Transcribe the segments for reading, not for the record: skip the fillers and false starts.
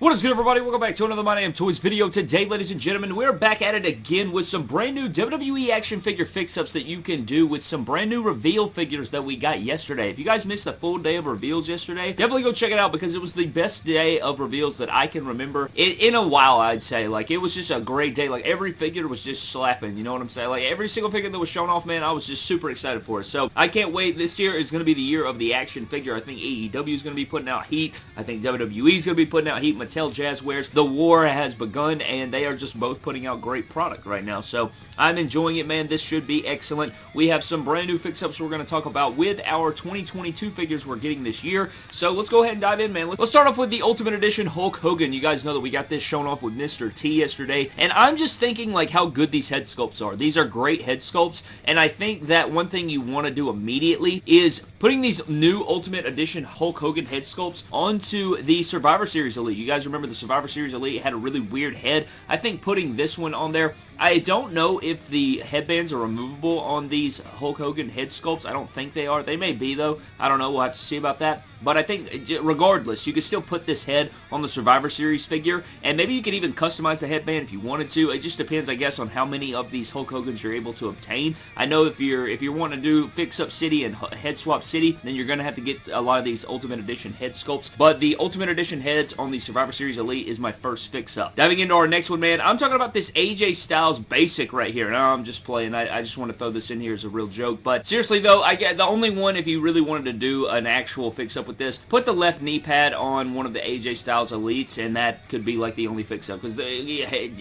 What is good, everybody? Welcome back to another My Damn Toys video. Today, ladies and gentlemen, we're back at it again with some brand new WWE action figure fix-ups that you can do with some brand new reveal figures that we got yesterday. If you guys missed the full day of reveals yesterday, definitely go check it out because it was the best day of reveals that I can remember in a while, I'd say. Like, it was just a great day. Like, every figure was just slapping, you know what I'm saying? Like, every single figure that was shown off, man, I was just super excited for it. So, I can't wait. This year is going to be the year of the action figure. I think AEW is going to be putting out heat. I think WWE is going to be putting out heat. Mattel Jazzwares. The war has begun, and they are just both putting out great product right now. So I'm enjoying it, man. This should be excellent. We have some brand new fix-ups we're going to talk about with our 2022 figures we're getting this year. So let's go ahead and dive in, man. Let's start off with the Ultimate Edition Hulk Hogan. You guys know that we got this shown off with Mr. T yesterday, and I'm just thinking like how good these head sculpts are. These are great head sculpts, and I think that one thing you want to do immediately is putting these new Ultimate Edition Hulk Hogan head sculpts onto the Survivor Series Elite. You guys remember the Survivor Series Elite had a really weird head. I think putting this one on there, I don't know if the headbands are removable on these Hulk Hogan head sculpts. I don't think they are. They may be, though. I don't know. We'll have to see about that. But I think, regardless, you could still put this head on the Survivor Series figure, and maybe you could even customize the headband if you wanted to. It just depends, I guess, on how many of these Hulk Hogans you're able to obtain. I know if you're wanting to do Fix-Up City and Head Swap City, then you're going to have to get a lot of these Ultimate Edition head sculpts. But the Ultimate Edition heads on the Survivor Series Elite is my first fix-up. Diving into our next one, man, I'm talking about this AJ Styles Basic right here. No, I'm just playing. I just want to throw this in here as a real joke. But seriously, though, I get the only one, if you really wanted to do an actual fix-up with this, put the left knee pad on one of the AJ Styles Elites, and that could be like the only fix-up. Because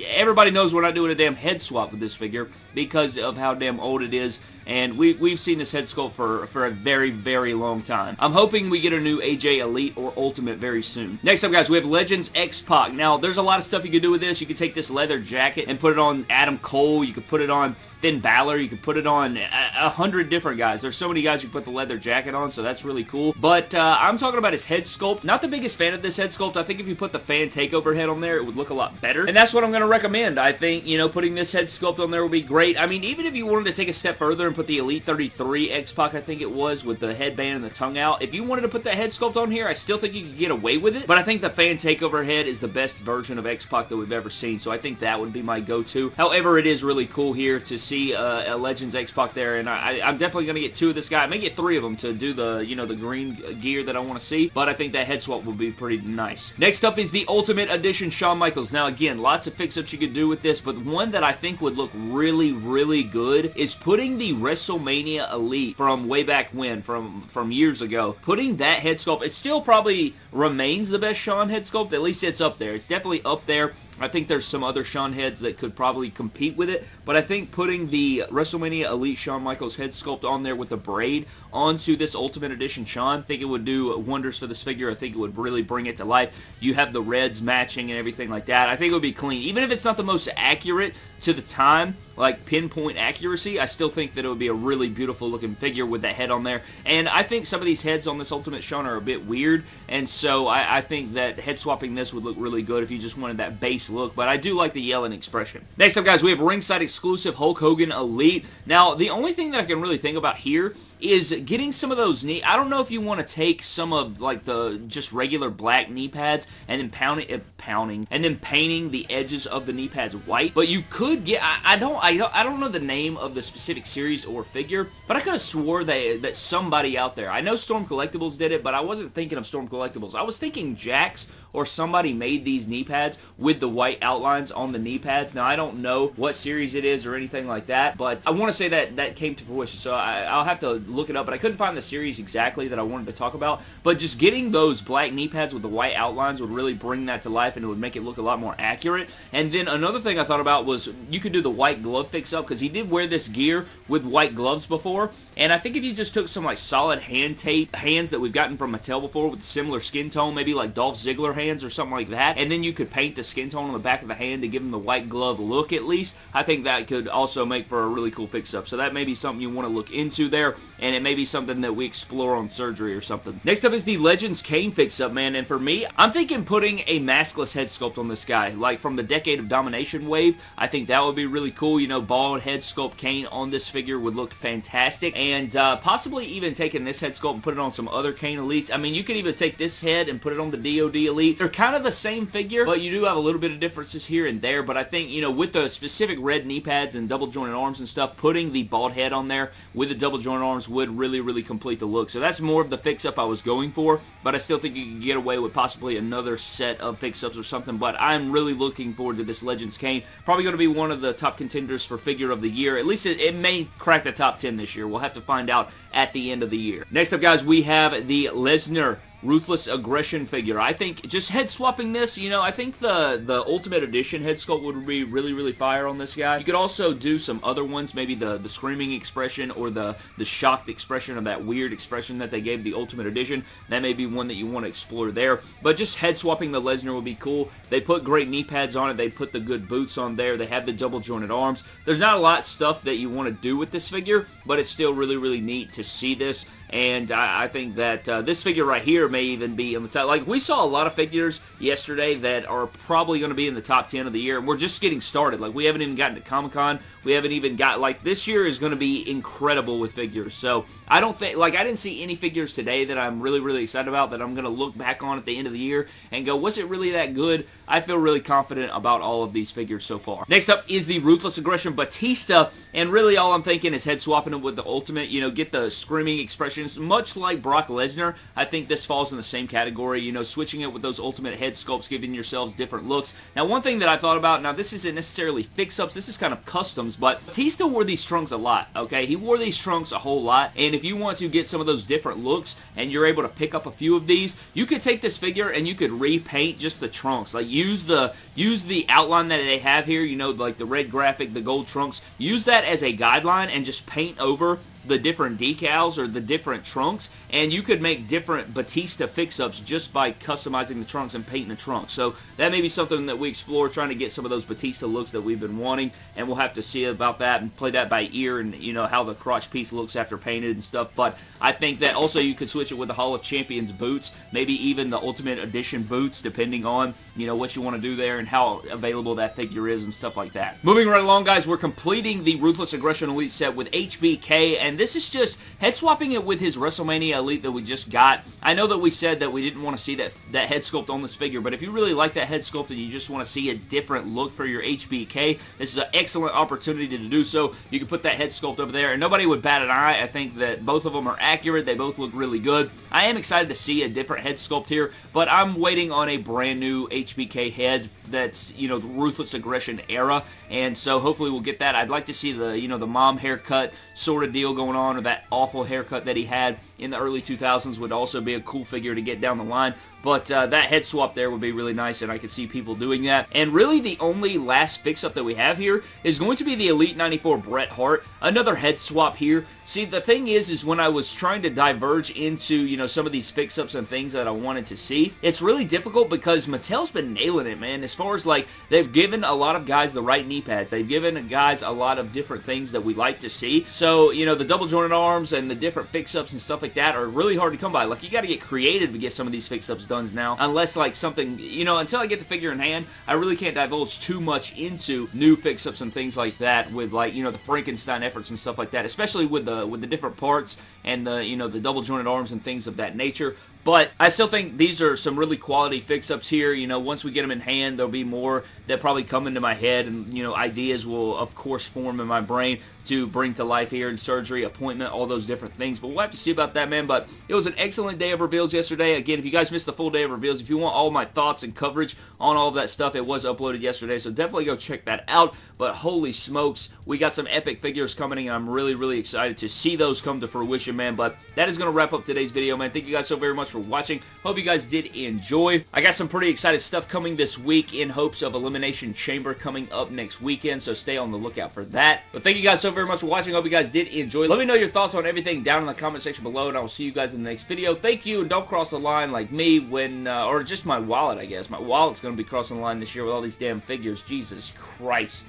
everybody knows we're not doing a damn head swap with this figure because of how damn old it is. And we've seen this head sculpt for a very, very long time. I'm hoping we get a new AJ Elite or Ultimate very soon. Next up, guys, we have Legends X-Pac. Now, there's a lot of stuff you could do with this. You could take this leather jacket and put it on Adam Cole. You could put it on Finn Balor. You could put it on 100 different guys. There's so many guys you put the leather jacket on, so that's really cool. But I'm talking about his head sculpt. Not the biggest fan of this head sculpt. I think if you put the fan takeover head on there, it would look a lot better. And that's what I'm going to recommend. I think, you know, putting this head sculpt on there would be great. I mean, even if you wanted to take a step further and put the Elite 33 X-Pac, I think it was, with the headband and the tongue out, if you wanted to put that head sculpt on here, I still think you could get away with it. But I think the fan takeover head is the best version of X-Pac that we've ever seen, so I think that would be my go-to. However, it is really cool here to see a Legends X-Pac there, and I'm definitely going to get two of this guy. I may get three of them to do the, you know, the green gear that I want to see, but I think that head swap would be pretty nice. Next up is the Ultimate Edition Shawn Michaels. Now, again, lots of fix-ups you could do with this, but one that I think would look really, really good is putting the WrestleMania Elite from way back when, from years ago, putting that head sculpt. It still probably remains the best Shawn head sculpt. At least it's up there. It's definitely up there. I think there's some other Shawn heads that could probably compete with it, but I think putting the WrestleMania Elite Shawn Michaels head sculpt on there with the braid onto this Ultimate Edition Shawn, I think it would do wonders for this figure. I think it would really bring it to life. You have the reds matching and everything like that. I think it would be clean. Even if it's not the most accurate to the time, like pinpoint accuracy, I still think that it would be a really beautiful looking figure with that head on there. And I think some of these heads on this Ultimate Shawn are a bit weird, and so I think that head swapping this would look really good if you just wanted that base look, but I do like the yelling expression. Next up, guys, we have ringside exclusive Hulk Hogan Elite. Now, the only thing that I can really think about here is getting some of those knee. I don't know if you want to take some of like the just regular black knee pads and then painting the edges of the knee pads white. But you could get. I don't know the name of the specific series or figure, but I could have swore that somebody out there. I know Storm Collectibles did it, but I wasn't thinking of Storm Collectibles. I was thinking Jax or somebody made these knee pads with the white outlines on the knee pads. Now, I don't know what series it is or anything like that, but I want to say that came to fruition, so I'll have to look it up, but I couldn't find the series exactly that I wanted to talk about. But just getting those black knee pads with the white outlines would really bring that to life, and it would make it look a lot more accurate. And then another thing I thought about was you could do the white glove fix-up, because he did wear this gear with white gloves before, and I think if you just took some like solid hands that we've gotten from Mattel before with similar skin tone, maybe like Dolph Ziggler hands or something like that, and then you could paint the skin tone on the back of the hand to give him the white glove look at least, I think that that could also make for a really cool fix-up. So that may be something you want to look into there, and it may be something that we explore on surgery or something. Next up is the Legends Kane fix-up, man, and for me, I'm thinking putting a maskless head sculpt on this guy, like from the Decade of Domination wave. I think that would be really cool. You know, bald head sculpt Kane on this figure would look fantastic, and possibly even taking this head sculpt and put it on some other Kane Elites. I mean, you could even take this head and put it on the DoD Elite. They're kind of the same figure, but you do have a little bit of differences here and there, but I think, you know, with the specific red knee pads and double jointed arms and stuff, putting the bald head on there with the double jointed arms would really, really complete the look. So that's more of the fix-up I was going for, but I still think you can get away with possibly another set of fix-ups or something, but I'm really looking forward to this Legends Kane. Probably going to be one of the top contenders for figure of the year. At least it may crack the top 10 this year. We'll have to find out at the end of the year. Next up, guys, we have the Lesnar Ruthless Aggression figure. I think just head swapping this, you know, I think the Ultimate Edition head sculpt would be really, really fire on this guy. You could also do some other ones, maybe the screaming expression or the shocked expression, of that weird expression that they gave the Ultimate Edition. That may be one that you want to explore there. But just head swapping the Lesnar would be cool. They put great knee pads on it. They put the good boots on there. They have the double jointed arms. There's not a lot of stuff that you want to do with this figure, but it's still really, really neat to see this. And I think that this figure right here may even be in the top. Like, we saw a lot of figures yesterday that are probably going to be in the top 10 of the year, and we're just getting started. Like, we haven't even gotten to Comic-Con. We haven't even got, like, this year is going to be incredible with figures. So, I don't think, like, I didn't see any figures today that I'm really, really excited about that I'm going to look back on at the end of the year and go, was it really that good? I feel really confident about all of these figures so far. Next up is the Ruthless Aggression Batista, and really all I'm thinking is head swapping it with the Ultimate, you know, get the screaming expressions. Much like Brock Lesnar, I think this falls in the same category, you know, switching it with those Ultimate head sculpts, giving yourselves different looks. Now, one thing that I thought about, now this isn't necessarily fix-ups, this is kind of customs, but Batista wore these trunks a lot, okay? He wore these trunks a whole lot, and if you want to get some of those different looks, and you're able to pick up a few of these, you could take this figure and you could repaint just the trunks. Like, use the outline that they have here, you know, like the red graphic, the gold trunks, use that as a guideline and just paint over the different decals or the different trunks, and you could make different Batista fix-ups just by customizing the trunks and painting the trunks. So that may be something that we explore, trying to get some of those Batista looks that we've been wanting, and we'll have to see about that and play that by ear, and, you know, how the crotch piece looks after painted and stuff. But I think that also you could switch it with the Hall of Champions boots, maybe even the Ultimate Edition boots, depending on, you know, what you want to do there and how available that figure is and stuff like that. Moving right along, guys, we're completing the Ruthless Aggression Elite set with HBK, and this is just head swapping it with his WrestleMania Elite that we just got. I know that we said that we didn't want to see that head sculpt on this figure, but if you really like that head sculpt and you just want to see a different look for your HBK, this is an excellent opportunity to do so. You can put that head sculpt over there, and nobody would bat an eye. I think that both of them are accurate. They both look really good. I am excited to see a different head sculpt here, but I'm waiting on a brand new HBK head that's, you know, the Ruthless Aggression era, and so hopefully we'll get that. I'd like to see the, you know, the mom haircut sort of deal going on, or that awful haircut that he had in the early 2000s would also be a cool figure to get down the line. But that head swap there would be really nice, and I could see people doing that. And really, the only last fix-up that we have here is going to be the Elite 94 Bret Hart. Another head swap here. See, the thing is when I was trying to diverge into, you know, some of these fix-ups and things that I wanted to see, it's really difficult because Mattel's been nailing it, man. As far as, like, they've given a lot of guys the right knee pads. They've given guys a lot of different things that we like to see. So, you know, the double jointed arms and the different fix-ups and stuff like that are really hard to come by. Like, you got to get creative to get some of these fix-ups done now, unless, like, something, you know, until I get the figure in hand, I really can't divulge too much into new fix-ups and things like that with, like, you know, the Frankenstein efforts and stuff like that, especially with the different parts and the, you know, the double jointed arms and things of that nature. But I still think these are some really quality fix-ups here. You know, once we get them in hand, there'll be more that probably come into my head, and, you know, ideas will, of course, form in my brain to bring to life here in surgery, appointment, all those different things. But we'll have to see about that, man. But it was an excellent day of reveals yesterday. Again, if you guys missed the full day of reveals, if you want all my thoughts and coverage on all of that stuff, it was uploaded yesterday, so definitely go check that out. But holy smokes, we got some epic figures coming, and I'm really, really excited to see those come to fruition, man. But that is going to wrap up today's video, man. Thank you guys so very much for watching. Hope you guys did enjoy. I got some pretty excited stuff coming this week in hopes of Elimination Chamber coming up next weekend, so stay on the lookout for that. But thank you guys so very much for watching. Hope you guys did enjoy. Let me know your thoughts on everything down in the comment section below, and I will see you guys in the next video. Thank you, and don't cross the line like me when, or just my wallet, I guess. My wallet's going to be crossing the line this year with all these damn figures. Jesus Christ.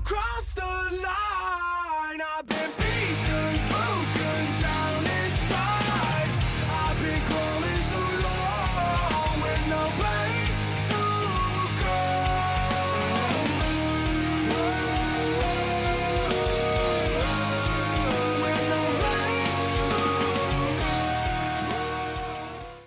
cross the line.